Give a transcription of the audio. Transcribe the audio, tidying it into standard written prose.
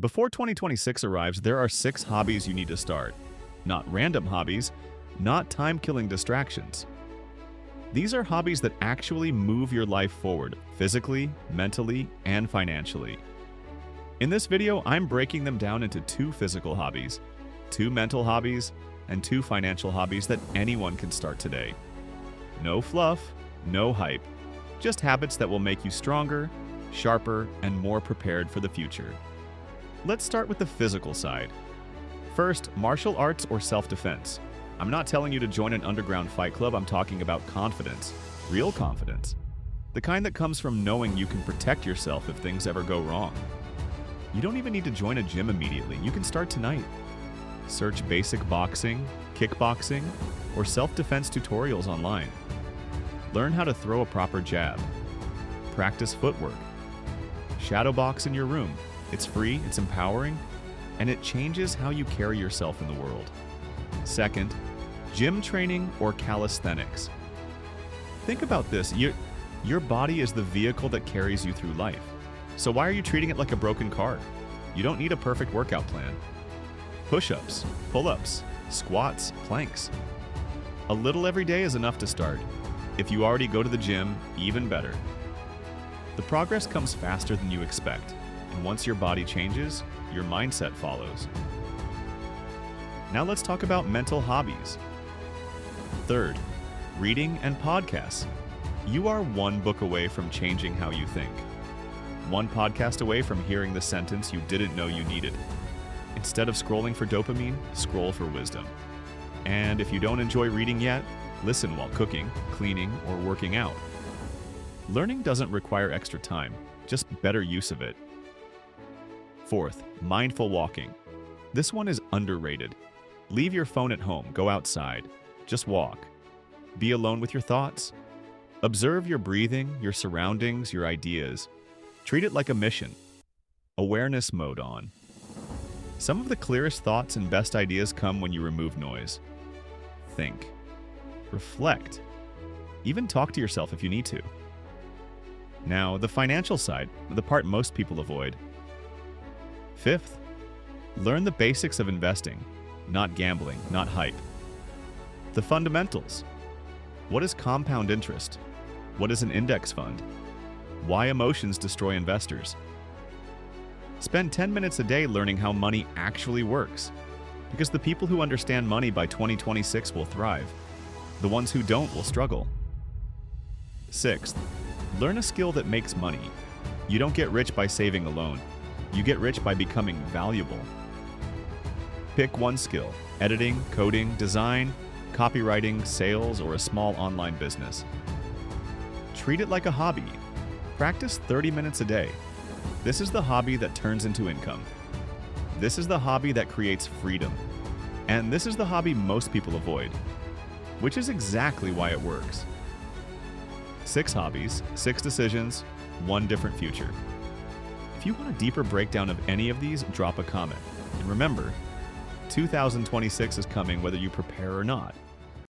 Before 2026 arrives, there are 6 hobbies you need to start. Not random hobbies, not time-killing distractions. These are hobbies that actually move your life forward, physically, mentally, and financially. In this video, I'm breaking them down into 2 physical hobbies, 2 mental hobbies, and 2 financial hobbies that anyone can start today. No fluff, no hype, just habits that will make you stronger, sharper, and more prepared for the future. Let's start with the physical side. First, martial arts or self-defense. I'm not telling you to join an underground fight club, I'm talking about confidence, real confidence. The kind that comes from knowing you can protect yourself if things ever go wrong. You don't even need to join a gym immediately, you can start tonight. Search basic boxing, kickboxing, or self-defense tutorials online. Learn how to throw a proper jab. Practice footwork. Shadow box in your room. It's free, it's empowering, and it changes how you carry yourself in the world. Second, gym training or calisthenics. Think about this. Your body is the vehicle that carries you through life. So why are you treating it like a broken car? You don't need a perfect workout plan. Push-ups, pull-ups, squats, planks. A little every day is enough to start. If you already go to the gym, even better. The progress comes faster than you expect, and once your body changes, your mindset follows. Now let's talk about mental hobbies. Third, reading and podcasts. You are 1 book away from changing how you think. 1 podcast away from hearing the sentence you didn't know you needed. Instead of scrolling for dopamine, scroll for wisdom. And if you don't enjoy reading yet, listen while cooking, cleaning, or working out. Learning doesn't require extra time, just better use of it. Fourth, mindful walking. This one is underrated. Leave your phone at home, go outside, just walk. Be alone with your thoughts. Observe your breathing, your surroundings, your ideas. Treat it like a mission. Awareness mode on. Some of the clearest thoughts and best ideas come when you remove noise. Think. Reflect. Even talk to yourself if you need to. Now, the financial side, the part most people avoid. Fifth, learn the basics of investing, not gambling, not hype. The fundamentals. What is compound interest? What is an index fund? Why emotions destroy investors? Spend 10 minutes a day learning how money actually works, because the people who understand money by 2026 will thrive. The ones who don't will struggle. Sixth, learn a skill that makes money. You don't get rich by saving alone. You get rich by becoming valuable. Pick 1 skill: editing, coding, design, copywriting, sales, or a small online business. Treat it like a hobby. Practice 30 minutes a day. This is the hobby that turns into income. This is the hobby that creates freedom. And this is the hobby most people avoid, which is exactly why it works. 6 hobbies, 6 decisions, 1 different future. If you want a deeper breakdown of any of these, drop a comment. And remember, 2026 is coming whether you prepare or not.